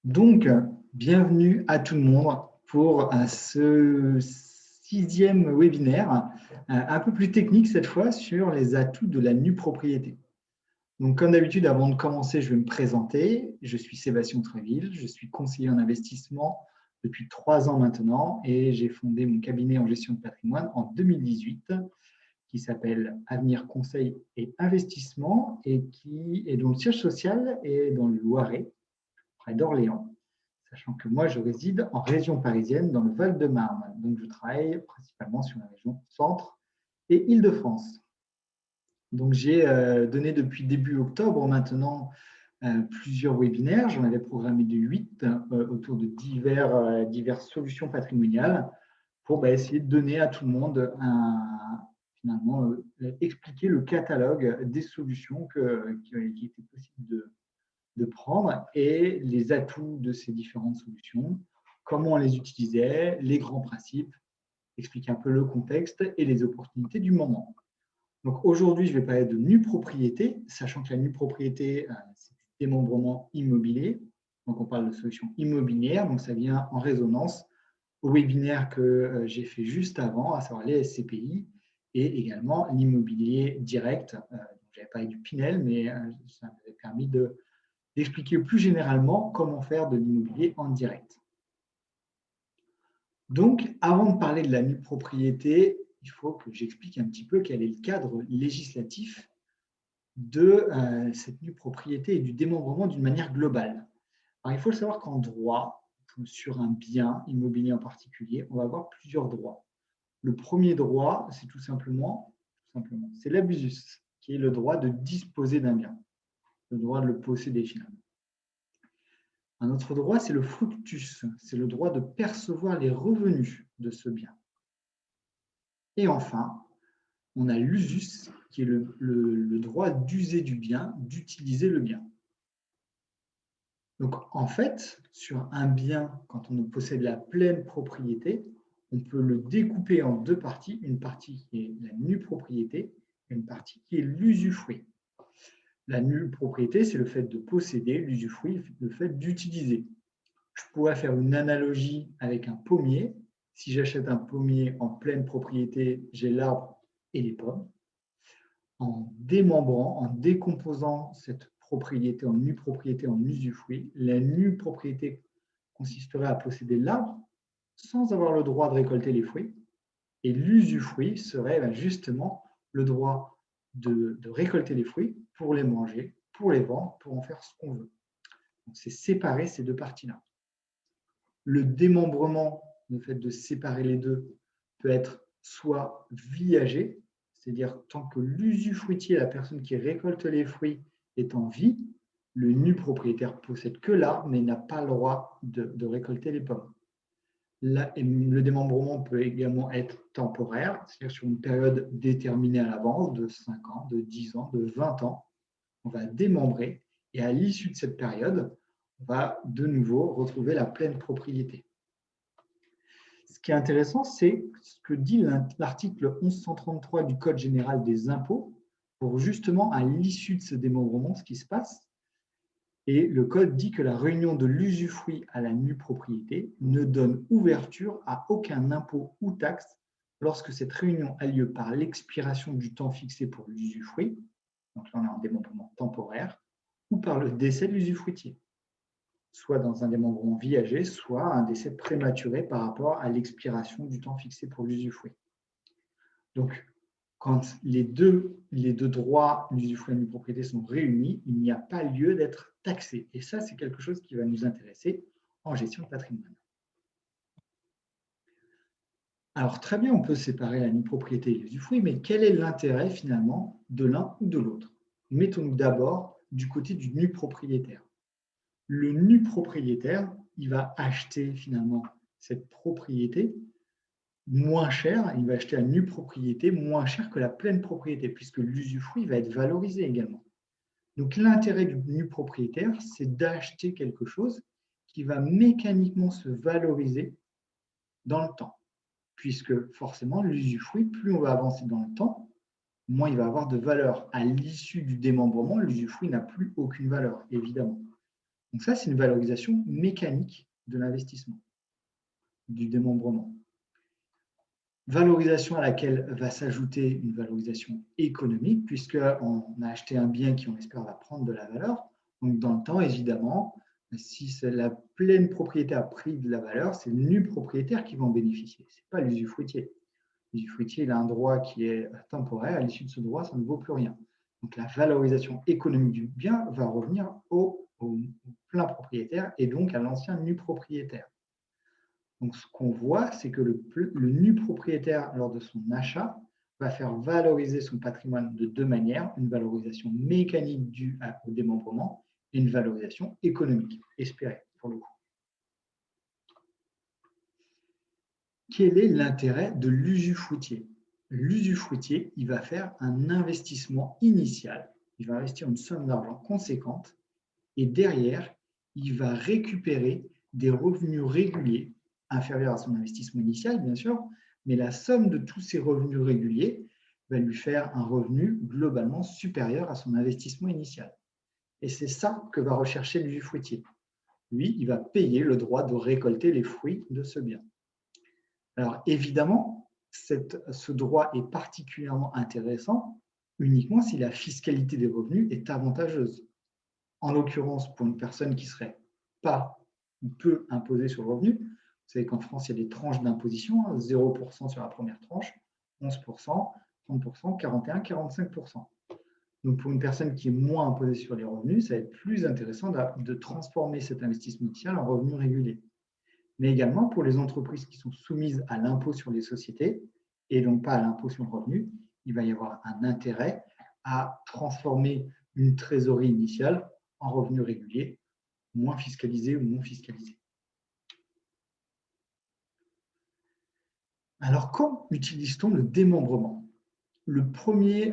Donc, bienvenue à tout le monde pour ce 6e webinaire, un peu plus technique cette fois, sur les atouts de la nue propriété. Donc, comme d'habitude, avant de commencer, je vais me présenter. Je suis Sébastien Tréville, je suis conseiller en investissement depuis 3 ans maintenant et j'ai fondé mon cabinet en gestion de patrimoine en 2018 qui s'appelle Avenir Conseil et Investissement et dont le siège social est dans le Loiret, près d'Orléans, sachant que moi, je réside en région parisienne, dans le Val-de-Marne. Donc, je travaille principalement sur la région Centre et Île-de-France. Donc, j'ai donné depuis début octobre maintenant plusieurs webinaires. J'en avais programmé de 8 autour de diverses solutions patrimoniales pour essayer de donner à tout le monde finalement expliquer le catalogue des solutions qui était possible de prendre et les atouts de ces différentes solutions, comment on les utilisait, les grands principes, expliquer un peu le contexte et les opportunités du moment. Donc aujourd'hui, je vais parler de nue propriété, sachant que la nue propriété, c'est du démembrement immobilier. Donc on parle de solutions immobilières, donc ça vient en résonance au webinaire que j'ai fait juste avant, à savoir les SCPI, et également l'immobilier direct. J'avais parlé du Pinel, mais ça m'avait permis d'expliquer plus généralement comment faire de l'immobilier en direct. Donc, avant de parler de la nue propriété, il faut que j'explique un petit peu quel est le cadre législatif de cette nue propriété et du démembrement d'une manière globale. Alors, il faut savoir qu'en droit, sur un bien immobilier en particulier, on va avoir plusieurs droits. Le premier droit, c'est tout simplement c'est l'abusus, qui est le droit de disposer d'un bien, le droit de le posséder finalement. Un autre droit, c'est le fructus, c'est le droit de percevoir les revenus de ce bien. Et enfin, on a l'usus, qui est le droit d'user du bien, d'utiliser le bien. Donc, en fait, sur un bien, quand on possède la pleine propriété, on peut le découper en deux parties, une partie qui est la nue propriété et une partie qui est l'usufruit. La nue propriété, c'est le fait de posséder, l'usufruit, le fait d'utiliser. Je pourrais faire une analogie avec un pommier. Si j'achète un pommier en pleine propriété, j'ai l'arbre et les pommes. En démembrant, en décomposant cette propriété en nue propriété, en usufruit, la nue propriété consisterait à posséder l'arbre sans avoir le droit de récolter les fruits. Et l'usufruit serait justement le droit de récolter les fruits pour les manger, pour les vendre, pour en faire ce qu'on veut. C'est séparer ces deux parties-là. Le démembrement, le fait de séparer les deux, peut être soit viager, c'est-à-dire tant que l'usufruitier, la personne qui récolte les fruits, est en vie, le nu propriétaire possède que l'arbre, mais n'a pas le droit de récolter les pommes. Le démembrement peut également être temporaire, c'est-à-dire sur une période déterminée à l'avance, de 5 ans, de 10 ans, de 20 ans. On va démembrer et à l'issue de cette période, on va de nouveau retrouver la pleine propriété. Ce qui est intéressant, c'est ce que dit l'article 1133 du Code général des impôts pour justement, à l'issue de ce démembrement, ce qui se passe. Et le Code dit que la réunion de l'usufruit à la nue propriété ne donne ouverture à aucun impôt ou taxe lorsque cette réunion a lieu par l'expiration du temps fixé pour l'usufruit, donc là on est en démembrement temporaire, ou par le décès de l'usufruitier, soit dans un démembrement viager, soit un décès prématuré par rapport à l'expiration du temps fixé pour l'usufruit. Donc, quand les deux droits, l'usufruit et la propriété, sont réunis, il n'y a pas lieu d'être taxé. Et ça, c'est quelque chose qui va nous intéresser en gestion de patrimoine. Alors, très bien, on peut séparer la nue propriété et l'usufruit, mais quel est l'intérêt finalement de l'un ou de l'autre? Mettons-nous d'abord du côté du nu propriétaire. Le nu propriétaire, il va acheter finalement cette propriété moins cher, il va acheter la nue propriété moins cher que la pleine propriété, puisque l'usufruit va être valorisé également. Donc l'intérêt du nu propriétaire, c'est d'acheter quelque chose qui va mécaniquement se valoriser dans le temps, puisque forcément l'usufruit, plus on va avancer dans le temps, moins il va avoir de valeur. À l'issue du démembrement, l'usufruit n'a plus aucune valeur, évidemment. Donc ça, c'est une valorisation mécanique de l'investissement, du démembrement. Valorisation à laquelle va s'ajouter une valorisation économique, puisqu'on a acheté un bien qui, on espère, va prendre de la valeur. Donc, dans le temps, évidemment, si la pleine propriété a pris de la valeur, c'est le nu propriétaire qui va en bénéficier, ce n'est pas l'usufruitier. L'usufruitier, il a un droit qui est temporaire, à l'issue de ce droit, ça ne vaut plus rien. Donc, la valorisation économique du bien va revenir au plein propriétaire et donc à l'ancien nu propriétaire. Donc, ce qu'on voit, c'est que le nu propriétaire, lors de son achat, va faire valoriser son patrimoine de deux manières, une valorisation mécanique due au démembrement et une valorisation économique, espérée pour le coup. Quel est l'intérêt de l'usufruitier? L'usufruitier, il va faire un investissement initial, il va investir une somme d'argent conséquente et derrière, il va récupérer des revenus réguliers inférieurs à son investissement initial, bien sûr, mais la somme de tous ces revenus réguliers va lui faire un revenu globalement supérieur à son investissement initial. Et c'est ça que va rechercher l'usufruitier. Lui, il va payer le droit de récolter les fruits de ce bien. Alors évidemment, ce droit est particulièrement intéressant uniquement si la fiscalité des revenus est avantageuse. En l'occurrence, pour une personne qui ne serait pas ou peu imposée sur le revenu, vous savez qu'en France, il y a des tranches d'imposition, 0% sur la première tranche, 11%, 30%, 41%, 45%. Donc, pour une personne qui est moins imposée sur les revenus, ça va être plus intéressant de transformer cet investissement initial en revenu régulier. Mais également, pour les entreprises qui sont soumises à l'impôt sur les sociétés et donc pas à l'impôt sur le revenu, il va y avoir un intérêt à transformer une trésorerie initiale en revenu régulier, moins fiscalisé ou non fiscalisé. Alors, quand utilise-t-on le démembrement? Le premier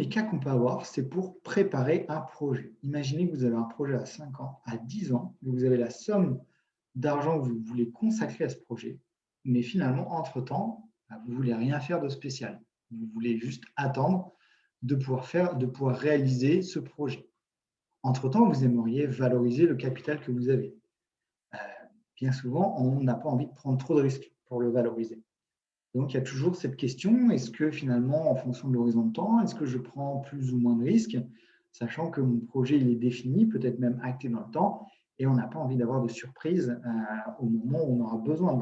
cas qu'on peut avoir, c'est pour préparer un projet. Imaginez que vous avez un projet à 5 ans, à 10 ans, et vous avez la somme d'argent que vous voulez consacrer à ce projet, mais finalement, entre-temps, vous ne voulez rien faire de spécial. Vous voulez juste attendre de pouvoir réaliser ce projet. Entre-temps, vous aimeriez valoriser le capital que vous avez. Bien souvent, on n'a pas envie de prendre trop de risques pour le valoriser. Donc, il y a toujours cette question, est-ce que finalement, en fonction de l'horizon de temps, est-ce que je prends plus ou moins de risques, sachant que mon projet il est défini, peut-être même acté dans le temps, et on n'a pas envie d'avoir de surprise au moment où on aura besoin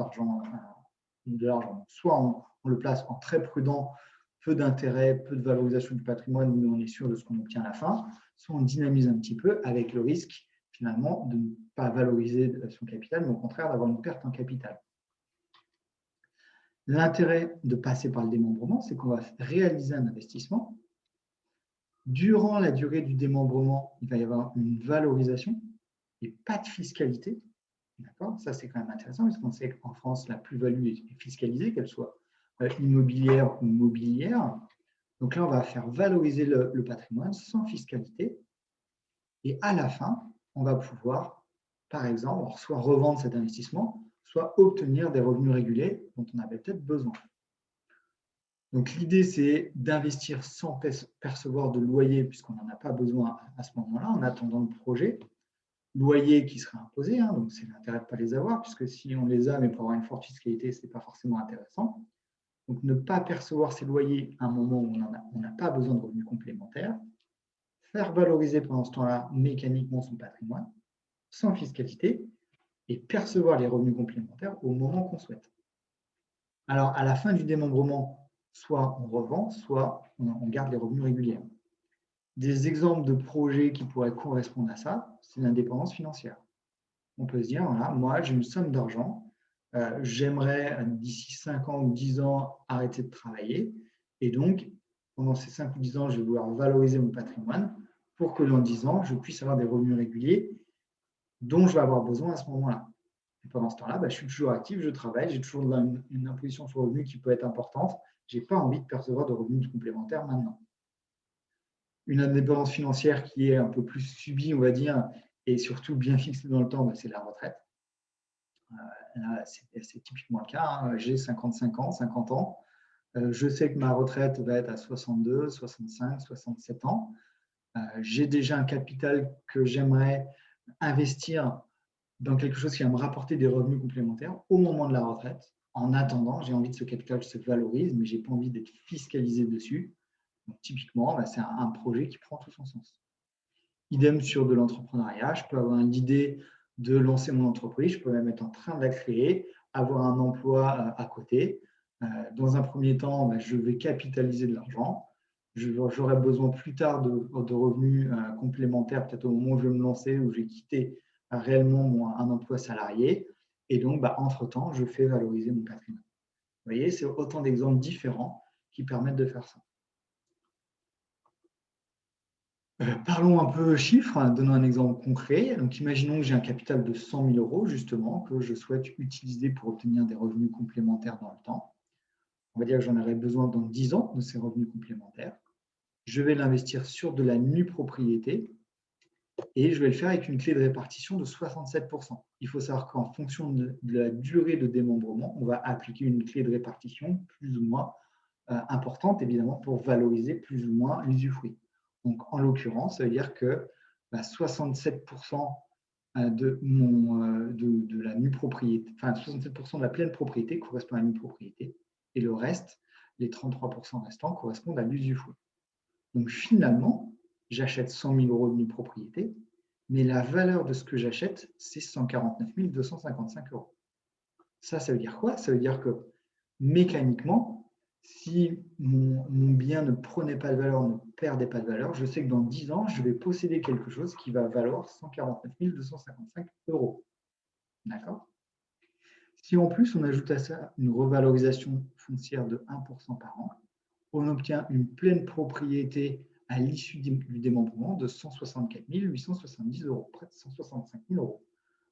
de l'argent. Soit on le place en très prudent, peu d'intérêt, peu de valorisation du patrimoine, mais on est sûr de ce qu'on obtient à la fin, soit on dynamise un petit peu avec le risque finalement de ne pas valoriser son capital, mais au contraire d'avoir une perte en capital. L'intérêt de passer par le démembrement, c'est qu'on va réaliser un investissement. Durant la durée du démembrement, il va y avoir une valorisation et pas de fiscalité. Ça, c'est quand même intéressant parce qu'on sait qu'en France, la plus-value est fiscalisée, qu'elle soit immobilière ou mobilière. Donc là, on va faire valoriser le patrimoine sans fiscalité. Et à la fin, on va pouvoir, par exemple, soit revendre cet investissement, soit obtenir des revenus réguliers dont on avait peut-être besoin. Donc l'idée, c'est d'investir sans percevoir de loyer, puisqu'on n'en a pas besoin à ce moment-là, en attendant le projet. Loyer qui sera imposé, donc c'est l'intérêt de ne pas les avoir, puisque si on les a, mais pour avoir une forte fiscalité, ce n'est pas forcément intéressant. Donc ne pas percevoir ces loyers à un moment où on n'a pas besoin de revenus complémentaires, faire valoriser pendant ce temps-là mécaniquement son patrimoine, sans fiscalité, et percevoir les revenus complémentaires au moment qu'on souhaite. Alors, à la fin du démembrement, soit on revend, soit on garde les revenus réguliers. Des exemples de projets qui pourraient correspondre à ça, c'est l'indépendance financière. On peut se dire, voilà, moi, j'ai une somme d'argent, j'aimerais d'ici 5 ans ou 10 ans arrêter de travailler, et donc, pendant ces 5 ou 10 ans, je vais vouloir valoriser mon patrimoine pour que dans 10 ans, je puisse avoir des revenus réguliers dont je vais avoir besoin à ce moment-là. Et pendant ce temps-là, je suis toujours actif, je travaille, j'ai toujours une imposition sur le revenu qui peut être importante. Je n'ai pas envie de percevoir de revenus complémentaires maintenant. Une indépendance financière qui est un peu plus subie, on va dire, et surtout bien fixée dans le temps, c'est la retraite. Là, c'est typiquement le cas. J'ai 55 ans, 50 ans. Je sais que ma retraite va être à 62, 65, 67 ans. J'ai déjà un capital que j'aimerais investir dans quelque chose qui va me rapporter des revenus complémentaires au moment de la retraite. En attendant, j'ai envie que ce capital se valorise, mais je n'ai pas envie d'être fiscalisé dessus. Donc, typiquement, c'est un projet qui prend tout son sens. Idem sur de l'entrepreneuriat, je peux avoir l'idée de lancer mon entreprise, je peux même être en train de la créer, avoir un emploi à côté. Dans un premier temps, je vais capitaliser de l'argent. J'aurai besoin plus tard de revenus complémentaires, peut-être au moment où je vais me lancer, où je vais quitter réellement un emploi salarié. Et donc, entre-temps, je fais valoriser mon patrimoine. Vous voyez, c'est autant d'exemples différents qui permettent de faire ça. Parlons un peu chiffres, donnons un exemple concret. Donc, imaginons que j'ai un capital de 100 000 euros, justement, que je souhaite utiliser pour obtenir des revenus complémentaires dans le temps. On va dire que j'en aurai besoin dans 10 ans de ces revenus complémentaires. Je vais l'investir sur de la nue propriété et je vais le faire avec une clé de répartition de 67%. Il faut savoir qu'en fonction de la durée de démembrement, on va appliquer une clé de répartition plus ou moins importante, évidemment, pour valoriser plus ou moins l'usufruit. Donc, en l'occurrence, ça veut dire que 67% de la nue propriété, enfin 67% de la pleine propriété correspond à la nue propriété et le reste, les 33% restants, correspondent à l'usufruit. Donc, finalement, j'achète 100 000 euros de nue propriété, mais la valeur de ce que j'achète, c'est 149 255 euros. Ça veut dire quoi? Ça veut dire que mécaniquement, si mon bien ne prenait pas de valeur, ne perdait pas de valeur, je sais que dans 10 ans, je vais posséder quelque chose qui va valoir 149 255 euros. D'accord? Si en plus on ajoute à ça une revalorisation foncière de 1% par an, on obtient une pleine propriété à l'issue du démembrement de 164 870 euros, près de 165 000 euros.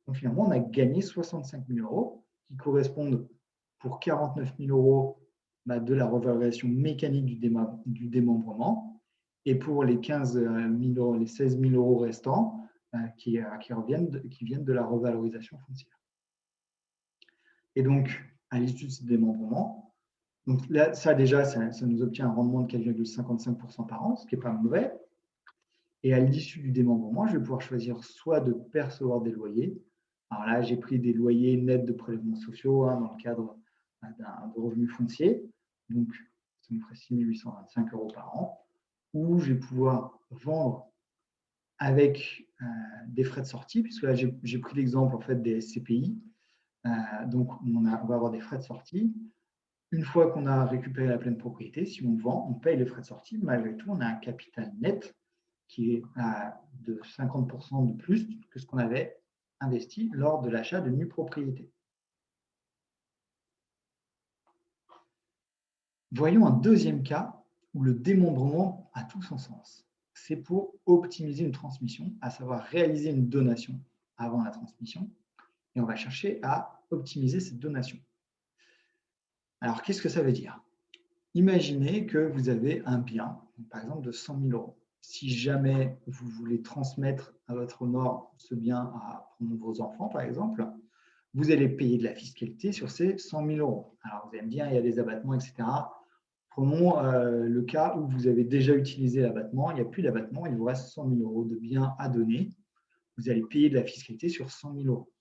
Donc finalement, on a gagné 65 000 euros qui correspondent pour 49 000 euros de la revalorisation mécanique du démembrement et pour les 15 000 euros, les 16 000 euros restants qui viennent de la revalorisation foncière. Et donc, à l'issue de ce démembrement, donc là, ça déjà, ça nous obtient un rendement de 4,55% par an, ce qui n'est pas mauvais. Et à l'issue du démembrement, je vais pouvoir choisir soit de percevoir des loyers. Alors là, j'ai pris des loyers nets de prélèvements sociaux dans le cadre de revenus fonciers. Donc, ça me ferait 6 825 euros par an. Ou je vais pouvoir vendre avec des frais de sortie, puisque là, j'ai pris l'exemple en fait, des SCPI. Donc, on va avoir des frais de sortie. Une fois qu'on a récupéré la pleine propriété, si on vend, on paye les frais de sortie. Malgré tout, on a un capital net qui est de 50% de plus que ce qu'on avait investi lors de l'achat de nue propriété. Voyons un deuxième cas où le démembrement a tout son sens. C'est pour optimiser une transmission, à savoir réaliser une donation avant la transmission. Et on va chercher à optimiser cette donation. Alors, qu'est-ce que ça veut dire? Imaginez que vous avez un bien, par exemple de 100 000 euros. Si jamais vous voulez transmettre à votre mort ce bien à vos enfants, par exemple, vous allez payer de la fiscalité sur ces 100 000 euros. Alors, vous allez me dire, il y a des abattements, etc. Prenons le cas où vous avez déjà utilisé l'abattement, il n'y a plus d'abattement, il vous reste 100 000 euros de biens à donner. Vous allez payer de la fiscalité sur 100 000 euros.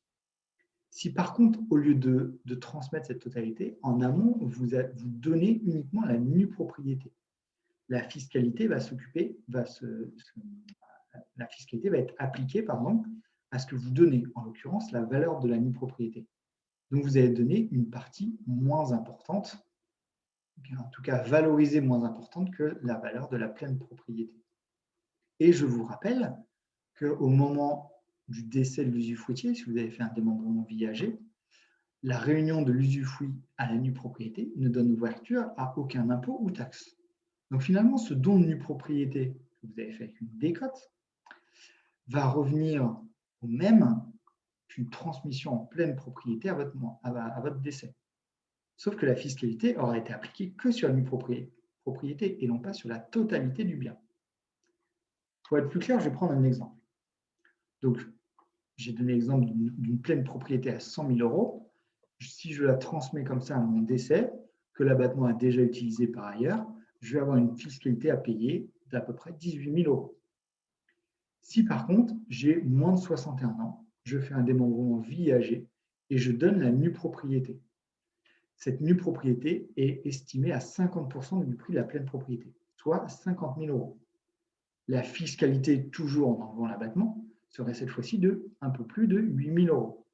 Si par contre, au lieu de transmettre cette totalité, en amont, vous donnez uniquement la nue propriété, la fiscalité va être appliquée à ce que vous donnez, en l'occurrence la valeur de la nue propriété. Donc vous allez donner une partie moins importante, en tout cas valorisée moins importante que la valeur de la pleine propriété. Et je vous rappelle qu'au moment du décès de l'usufruitier, si vous avez fait un démembrement viager, la réunion de l'usufruit à la nue propriété ne donne ouverture à aucun impôt ou taxe. Donc finalement, ce don de nue propriété que vous avez fait avec une décote va revenir au même qu'une transmission en pleine propriété à votre décès. Sauf que la fiscalité aura été appliquée que sur la nue propriété et non pas sur la totalité du bien. Pour être plus clair, je vais prendre un exemple. Donc, j'ai donné l'exemple d'une pleine propriété à 100 000 euros. Si je la transmets comme ça à mon décès, que l'abattement a déjà utilisé par ailleurs, je vais avoir une fiscalité à payer d'à peu près 18 000 euros. Si par contre, j'ai moins de 61 ans, je fais un démembrement vie âgée et je donne la nue propriété. Cette nue propriété est estimée à 50% du prix de la pleine propriété, soit 50 000 euros. La fiscalité, toujours en enlevant l'abattement, serait cette fois-ci de un peu plus de 8 000 euros.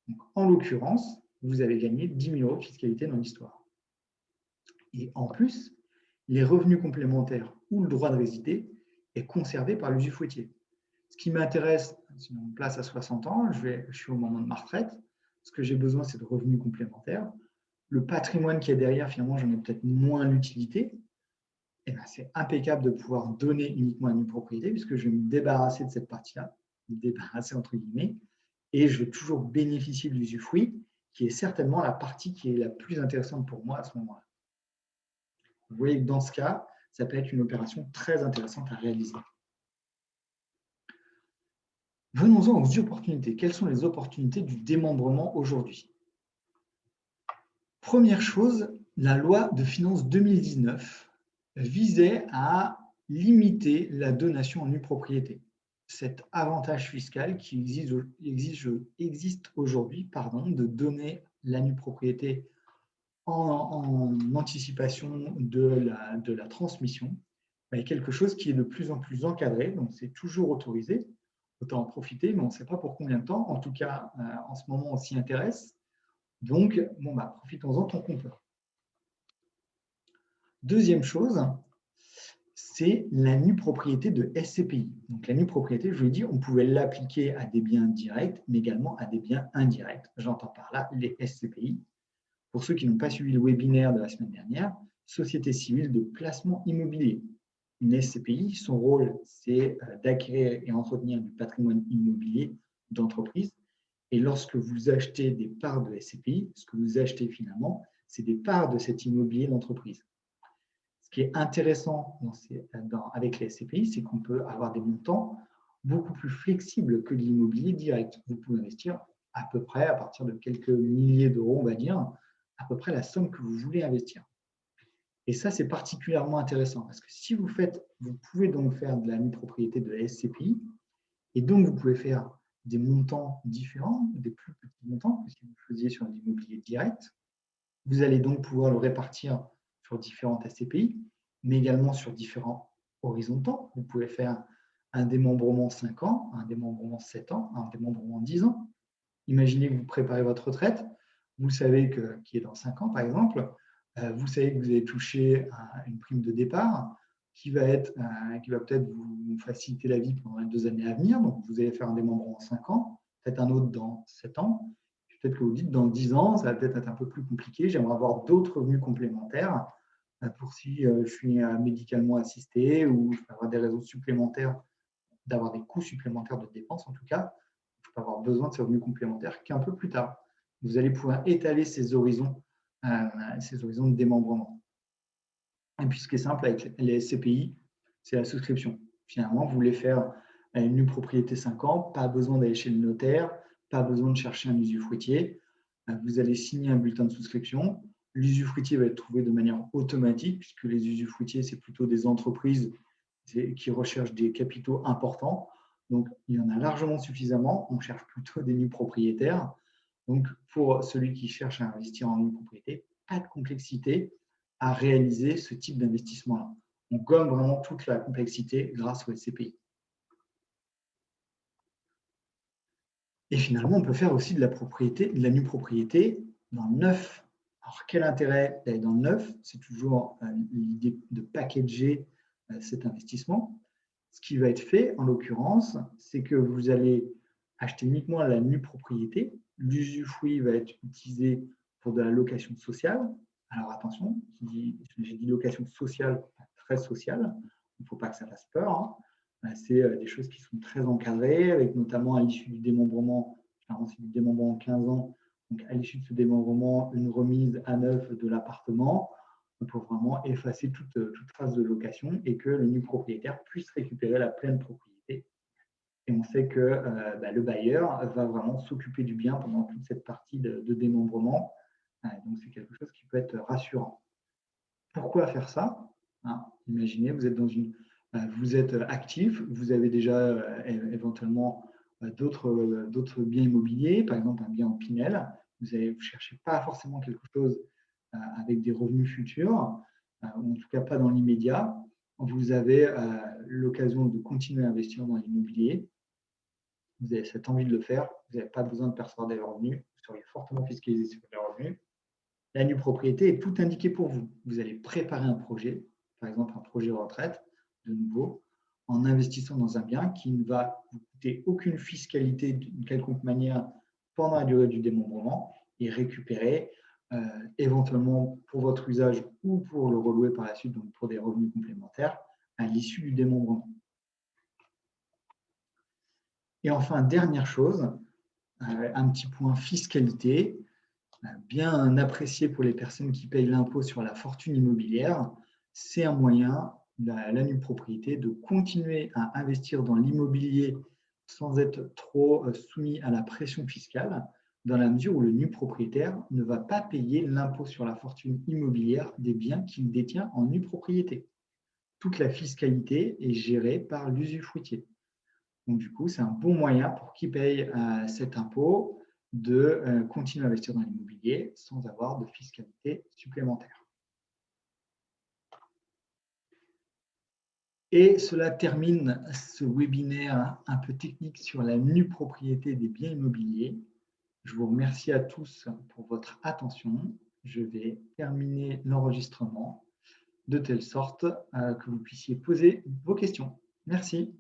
Donc, en l'occurrence, vous avez gagné 10 000 euros de fiscalité dans l'histoire. Et en plus, les revenus complémentaires ou le droit de résider est conservé par l'usufruitier. Ce qui m'intéresse, si on me place à 60 ans, je suis au moment de ma retraite, ce que j'ai besoin, c'est de revenus complémentaires. Le patrimoine qui est derrière, finalement, j'en ai peut-être moins l'utilité. Et ben, c'est impeccable de pouvoir donner uniquement à une propriété, puisque je vais me débarrasser de cette partie-là, me débarrasser entre guillemets, et je vais toujours bénéficier de l'usufruit, qui est certainement la partie qui est la plus intéressante pour moi à ce moment-là. Vous voyez que dans ce cas, ça peut être une opération très intéressante à réaliser. Venons-en aux opportunités. Quelles sont les opportunités du démembrement aujourd'hui? Première chose, la loi de finances 2019 visait à limiter la donation en nue propriété. Cet avantage fiscal qui existe aujourd'hui, de donner la nue propriété en anticipation de la transmission, est quelque chose qui est de plus en plus encadré, donc c'est toujours autorisé. Autant en profiter, mais on ne sait pas pour combien de temps. En tout cas, en ce moment, on s'y intéresse. Donc, profitons-en tant qu'on peut. Deuxième chose, c'est la nue propriété de SCPI. Donc, la nue propriété, je vous l'ai dit, on pouvait l'appliquer à des biens directs, mais également à des biens indirects. J'entends par là les SCPI. Pour ceux qui n'ont pas suivi le webinaire de la semaine dernière, Société civile de placement immobilier. Une SCPI, son rôle, c'est d'acquérir et entretenir du patrimoine immobilier d'entreprise. Et lorsque vous achetez des parts de SCPI, ce que vous achetez finalement, c'est des parts de cet immobilier d'entreprise. Ce qui est intéressant avec les SCPI, c'est qu'on peut avoir des montants beaucoup plus flexibles que l'immobilier direct. Vous pouvez investir à peu près, à partir de quelques milliers d'euros, on va dire, à peu près la somme que vous voulez investir. Et ça, c'est particulièrement intéressant parce que si vous pouvez donc faire de la nue propriété de la SCPI et donc vous pouvez faire des montants différents, des plus petits montants, puisque vous faisiez sur l'immobilier direct. Vous allez donc pouvoir le répartir sur différentes SCPI, mais également sur différents horizons de temps. Vous pouvez faire un démembrement 5 ans, un démembrement 7 ans, un démembrement 10 ans. Imaginez que vous préparez votre retraite, vous savez qui est dans 5 ans, par exemple, vous savez que vous allez toucher une prime de départ qui va peut-être vous faciliter la vie pendant les 2 années à venir. Donc, vous allez faire un démembrement en 5 ans, peut-être un autre dans 7 ans. Peut-être que vous dites dans 10 ans, ça va peut-être être un peu plus compliqué. J'aimerais avoir d'autres revenus complémentaires pour si je suis médicalement assisté ou je peux avoir des raisons supplémentaires, d'avoir des coûts supplémentaires de dépenses en tout cas. Je peux avoir besoin de ces revenus complémentaires qu'un peu plus tard. Vous allez pouvoir étaler ces horizons de démembrement. Et puis, ce qui est simple avec les SCPI, c'est la souscription. Finalement, vous voulez faire une nue propriété 5 ans, pas besoin d'aller chez le notaire, pas besoin de chercher un usufruitier. Vous allez signer un bulletin de souscription. L'usufruitier va être trouvé de manière automatique, puisque les usufruitiers, c'est plutôt des entreprises qui recherchent des capitaux importants. Donc, il y en a largement suffisamment. On cherche plutôt des nus propriétaires. Donc, pour celui qui cherche à investir en nue propriété, pas de complexité à réaliser ce type d'investissement-là. On gomme vraiment toute la complexité grâce au SCPI. Et finalement, on peut faire aussi de la nue propriété dans le neuf. Alors, quel intérêt d'aller dans le neuf? C'est toujours l'idée de packager cet investissement. Ce qui va être fait, en l'occurrence, c'est que vous allez acheter uniquement la nue propriété. L'usufruit va être utilisé pour de la location sociale. Alors attention, j'ai dit location sociale, très sociale. Il ne faut pas que ça fasse peur. Hein. C'est des choses qui sont très encadrées, avec notamment à l'issue du démembrement, c'est du démembrement en 15 ans, donc à l'issue de ce démembrement, une remise à neuf de l'appartement pour vraiment effacer toute trace de location et que le nu propriétaire puisse récupérer la pleine propriété. Et on sait que le bailleur va vraiment s'occuper du bien pendant toute cette partie de démembrement. Donc, c'est quelque chose qui peut être rassurant. Pourquoi faire ça? Imaginez, vous êtes dans une vous êtes actif, vous avez déjà éventuellement d'autres biens immobiliers, par exemple un bien en Pinel. Vous ne cherchez pas forcément quelque chose avec des revenus futurs, ou en tout cas pas dans l'immédiat. Vous avez l'occasion de continuer à investir dans l'immobilier. Vous avez cette envie de le faire, vous n'avez pas besoin de percevoir des revenus, vous seriez fortement fiscalisé sur les revenus. La nue propriété est tout indiqué pour vous. Vous allez préparer un projet, par exemple un projet retraite, de nouveau, en investissant dans un bien qui ne va vous coûter aucune fiscalité d'une quelconque manière pendant la durée du démembrement et récupérer éventuellement pour votre usage ou pour le relouer par la suite, donc pour des revenus complémentaires, à l'issue du démembrement. Et enfin, dernière chose, un petit point fiscalité, bien apprécié pour les personnes qui payent l'impôt sur la fortune immobilière. C'est un moyen, la nue propriété, de continuer à investir dans l'immobilier sans être trop soumis à la pression fiscale, dans la mesure où le nu propriétaire ne va pas payer l'impôt sur la fortune immobilière des biens qu'il détient en nue propriété. Toute la fiscalité est gérée par l'usufruitier. Donc, du coup, c'est un bon moyen pour qui paye cet impôt de continuer à investir dans l'immobilier sans avoir de fiscalité supplémentaire. Et cela termine ce webinaire un peu technique sur la nue propriété des biens immobiliers. Je vous remercie à tous pour votre attention. Je vais terminer l'enregistrement de telle sorte que vous puissiez poser vos questions. Merci.